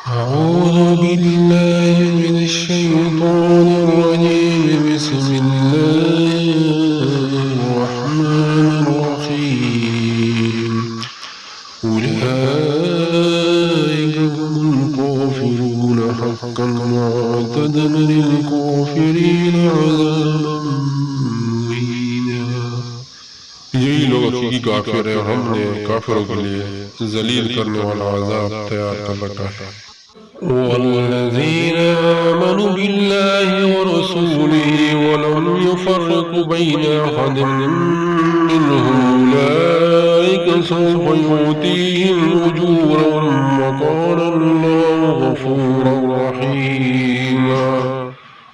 أعوذ بالله من الشيطان الرجيم بسم الله الرحمن الرحيم أولئك هم الكافرون حقا واعتدنا للكافرين عذابا مهينا. یہی لوگ حقیقی کافر ہیں اور ہم نے کافروں کے لیے ذلیل کرنے والا عذاب تیار کر رکھا ہے۔ والذين آمنوا بالله ورسوله ولم يفرقوا بين أحد منهم أولئك سوف يؤتيهم أجورهم وكان الله غفورا رحيما۔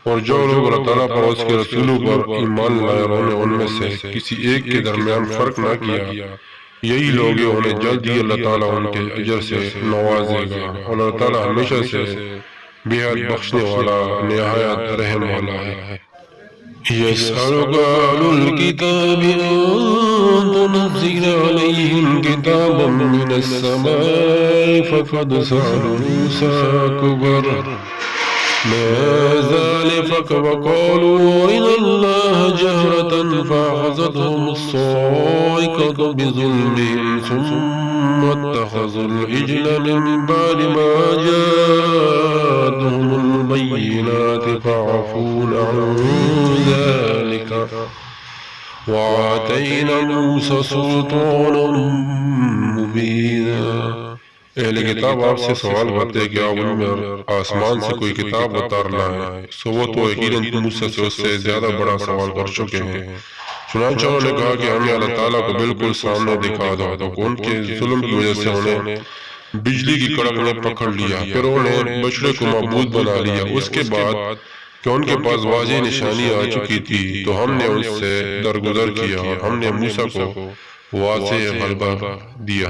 اور جو لوگ اللہ تعالیٰ پر اس کے رسولوں پر ایمان لائے اور انہوں نے ان میں سے کسی ایک کے درمیان فرق نہ کیا، یہی لوگ ہیں، انہیں جلد ہی اللہ تعالیٰ ان کے اجر سے نوازے گا، اور اللہ تعالیٰ ہمیشہ سے بہت بخشنے والا نہایت رحم والا ہے۔ يسألك أهل الكتاب أن تنزل عليهم كتابا من السماء فقد سألوا موسى أكبر ما ذلك وقالوا أرنا الله جهرة فأخذتهم الصاعقة بظلمهم ثم اتخذوا العجل من بعد ما جاءتهم البينات فعفونا عن ذلك وآتينا موسى سلطانا مبينا۔ اہل کتاب آپ سے سوال کرتے کہ آپ ان میں آسمان سے کوئی کتاب اتار لائیں، سو وہ تو یقیناً موسیٰ سے اس سے زیادہ بڑا سوال کر چکے ہیں۔ چنانچہ انہوں نے کہا کہ ہمیں اللہ تعالیٰ کو بالکل سامنے دکھا دو، تو ان کے ظلم کی وجہ سے انہیں بجلی کی کڑک نے پکڑ لیا، پھر انہوں نے بچڑے کو معبود بنا لیا۔ اس کے بعد کہ ان کے پاس واضح نشانی آ چکی تھی تو ہم نے ان سے درگزر کیا اور ہم نے موسیٰ کو واضح غلبہ دیا۔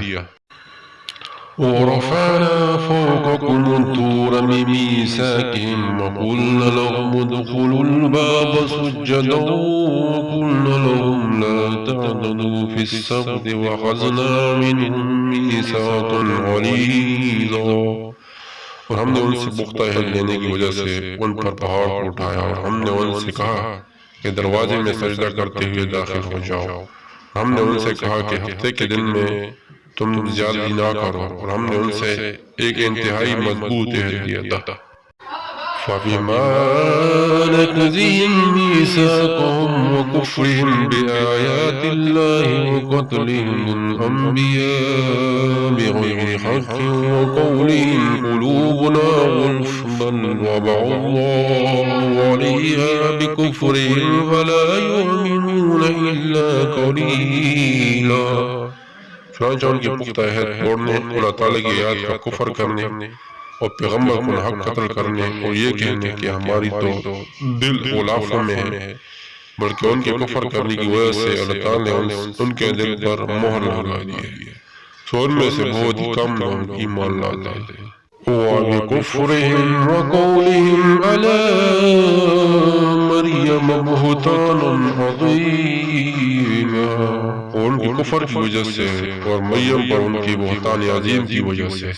ورفعنا فوقكم الطور بميثاقهم وقلنا لهم ادخلوا الباب سجدا وقلنا لهم لا تعتدوا في السبت وأخذنا منهم ميثاقا غليظا۔ اور ہم نے ان سے پختہ عہد لینے کی وجہ سے ان پر پہاڑ کو اٹھایا، اور ہم نے ان سے کہا کہ دروازے میں سجدہ کرتے ہوئے داخل ہو جاؤ۔ ہم نے ان سے کہا کہ ہفتے کے دن میں تم زیادتی نہ کرو، اور ہم نے ان سے ایک انتہائی مضبوط عہد دیا تھا۔ فَبِمَا نَقْضِهِم مِّيثَاقَهُمْ وَكُفْرِهِم بِآيَاتِ اللَّهِ وَقَتْلِهِمُ الْأَنبِيَاءَ بِغَيْرِ حَقٍّ وَقَوْلِهِمْ قُلُوبُنَا غُلْفٌ بَلْ طَبَعَ اللَّهُ عَلَيْهَا بِكُفْرِهِمْ فَلَا يُؤْمِنُونَ إِلَّا قَلِيلًا۔ چنانچہ ان کے پختہ عہد توڑنے، اللہ تعالیٰ کی آیات کا کفر کرنے اور پیغمبر کو ناحق قتل کرنے اور یہ کہنے کہ ہماری تو دل غلافوں میں ہے، بلکہ ان کے کفر کرنے کی وجہ سے اللہ تعالیٰ نے ان کے دل پر مہر لگا دی ہے، سو ان میں سے بہت ہی کم لوگ ایمان لاتے ہیں۔ وَبِكُفْرِهِمْ وَقَوْلِهِمْ عَلَى مَرْيَمَ بُهْتَانًا عَظِيمًا، اور ان کے کفر کی وجہ سے اور مریم پر ان کی بہتان عظیم کی وجہ سے۔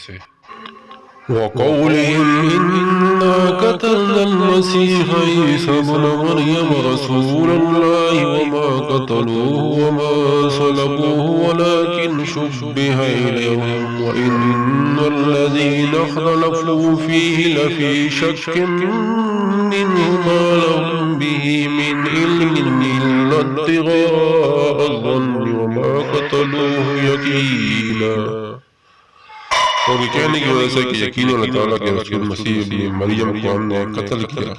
وَقَوْلِهِمْ إِنَّا قَتَلْنَا الْمَسِيحَ عِيسَى ابْنَ مَرْيَمَ رَسُولَ اللَّهِ وَمَا قَتَلُوهُ وَمَا صَلَبُوهُ وَلَكِنْ شُبِّهَ إِلَيْهِمْ وَإِنَّ الَّذِينَ اخْتَلَفُوا فِيهِ لَفِي شَكٍّ مِّنْهُ مَا لَهُم بِهِ مِنْ عِلْمٍ إِلَّا ابْتِغَاءَ الظَّنِّ وَمَا قَتَلُوهُ يَقِينًا۔ اور یہ کہنے کی وجہ سے کہ یقیناً اللہ تعالیٰ کے رسول مسیح ابن مریم کو ہم نے قتل کیا،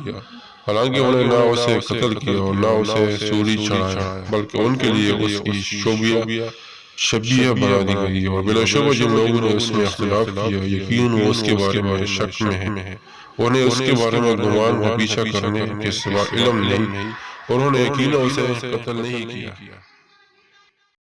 حالانکہ انہیں نہ اسے قتل کیا اور نہ اسے سولی چڑھایا، بلکہ ان کے لیے اس کی شبیہ بنا دی گئی، اور بلا شبہ جن لوگوں نے اس میں اختلاف کیا یقین وہ اس کے بارے میں شک میں ہے، انہیں اس کے بارے میں گمان و پیچھا کرنے کے سوا علم نہیں، اور انہوں نے یقیناً اسے قتل نہیں کیا۔